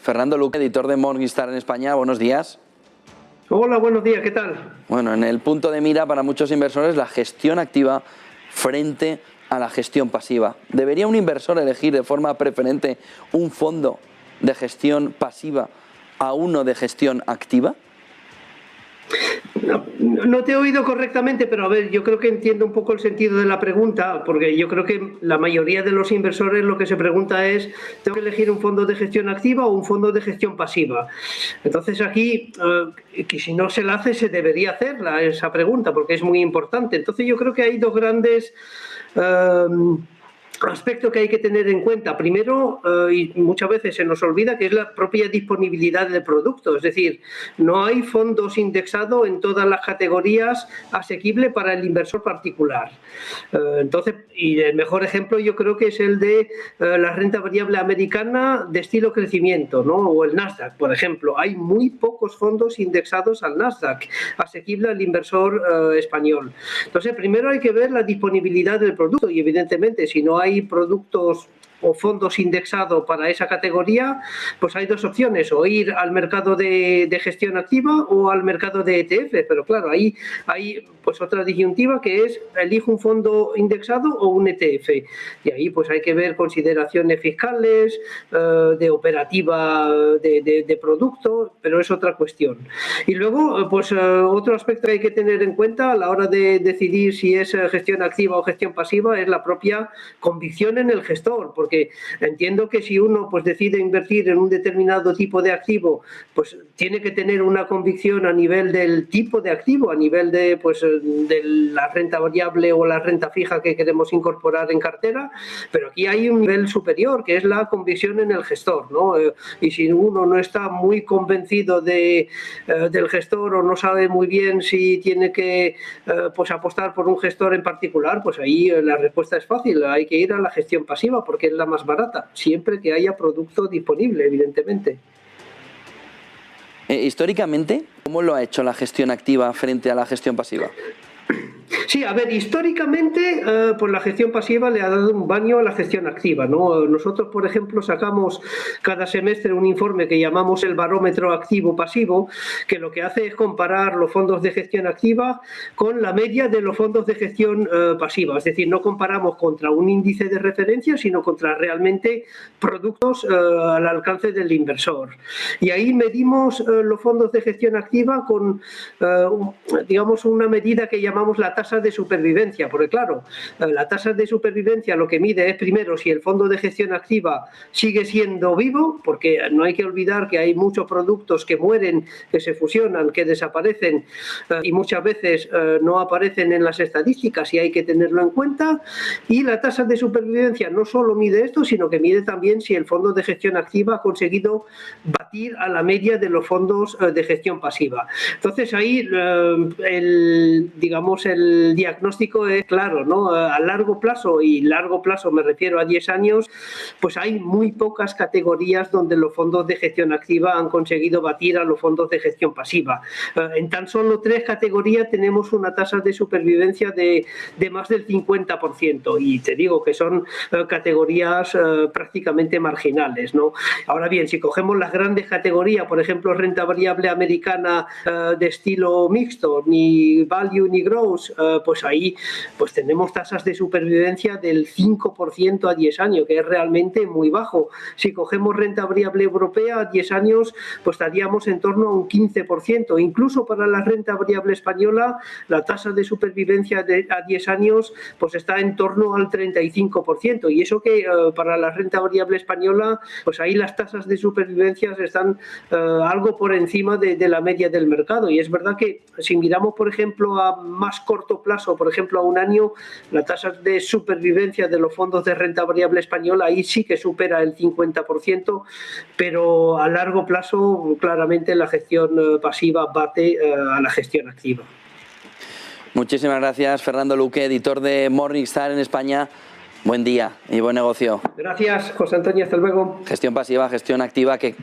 Fernando Luque, editor de Morningstar en España. Buenos días. Hola, buenos días, ¿qué tal? Bueno, en el punto de mira para muchos inversores la gestión activa frente a la gestión pasiva. ¿Debería un inversor elegir de forma preferente un fondo de gestión pasiva a uno de gestión activa? No te he oído correctamente, pero a ver, yo creo que entiendo un poco el sentido de la pregunta, porque yo creo que la mayoría de los inversores lo que se pregunta es, ¿tengo que elegir un fondo de gestión activa o un fondo de gestión pasiva? Entonces aquí, que si no se la hace, se debería hacer esa pregunta, porque es muy importante. Entonces yo creo que hay dos grandes aspecto que hay que tener en cuenta. Primero, y muchas veces se nos olvida, que es la propia disponibilidad del producto. Es decir, no hay fondos indexados en todas las categorías asequible para el inversor particular. Entonces, y el mejor ejemplo yo creo que es el de la renta variable americana de estilo crecimiento, ¿no? O el Nasdaq, por ejemplo. Hay muy pocos fondos indexados al Nasdaq, asequible al inversor español. Entonces, primero hay que ver la disponibilidad del producto y, evidentemente, si no hay productos o fondos indexados para esa categoría, pues hay dos opciones, o ir al mercado de gestión activa o al mercado de ETF, pero claro, ahí hay pues otra disyuntiva que es, elijo un fondo indexado o un ETF, y ahí pues hay que ver consideraciones fiscales, de operativa de producto, pero es otra cuestión. Y luego, pues otro aspecto que hay que tener en cuenta a la hora de decidir si es gestión activa o gestión pasiva es la propia convicción en el gestor, porque entiendo que si uno pues decide invertir en un determinado tipo de activo, pues tiene que tener una convicción a nivel del tipo de activo, a nivel de pues de la renta variable o la renta fija que queremos incorporar en cartera, pero aquí hay un nivel superior que es la convicción en el gestor, ¿no? Y si uno no está muy convencido del gestor o no sabe muy bien si tiene que pues apostar por un gestor en particular, pues ahí la respuesta es fácil, hay que ir a la gestión pasiva porque es la más barata, siempre que haya producto disponible, evidentemente. Históricamente, ¿cómo lo ha hecho la gestión activa frente a la gestión pasiva? Sí, a ver, históricamente pues la gestión pasiva le ha dado un baño a la gestión activa, ¿no? Nosotros, por ejemplo, sacamos cada semestre un informe que llamamos el barómetro activo-pasivo, que lo que hace es comparar los fondos de gestión activa con la media de los fondos de gestión pasiva. Es decir, no comparamos contra un índice de referencia, sino contra realmente productos al alcance del inversor. Y ahí medimos los fondos de gestión activa con, digamos, una medida que llamamos la tasa de supervivencia, porque claro, la tasa de supervivencia lo que mide es primero si el fondo de gestión activa sigue siendo vivo, porque no hay que olvidar que hay muchos productos que mueren, que se fusionan, que desaparecen y muchas veces no aparecen en las estadísticas y hay que tenerlo en cuenta. Y la tasa de supervivencia no solo mide esto, sino que mide también si el fondo de gestión activa ha conseguido batir a la media de los fondos de gestión pasiva. Entonces ahí digamos el diagnóstico es claro, ¿no? A largo plazo, y largo plazo me refiero a 10 años, pues hay muy pocas categorías donde los fondos de gestión activa han conseguido batir a los fondos de gestión pasiva. En tan solo 3 categorías tenemos una tasa de supervivencia de más del 50%, y te digo que son categorías prácticamente marginales, ¿no? Ahora bien, si cogemos las grandes categorías, por ejemplo, renta variable americana de estilo mixto, ni value ni growth, pues ahí pues tenemos tasas de supervivencia del 5% a 10 años, que es realmente muy bajo. Si cogemos renta variable europea a 10 años, pues estaríamos en torno a un 15%. Incluso para la renta variable española, la tasa de supervivencia a 10 años pues está en torno al 35%. Y eso que para la renta variable española, pues ahí las tasas de supervivencia están algo por encima de la media del mercado. Y es verdad que si miramos, por ejemplo, a más corto plazo, por ejemplo a un año, la tasa de supervivencia de los fondos de renta variable española ahí sí que supera el 50%, pero a largo plazo claramente la gestión pasiva bate a la gestión activa. Muchísimas gracias, Fernando Luque, editor de Morningstar en España. Buen día y buen negocio. Gracias, José Antonio, hasta luego. Gestión pasiva, gestión activa, que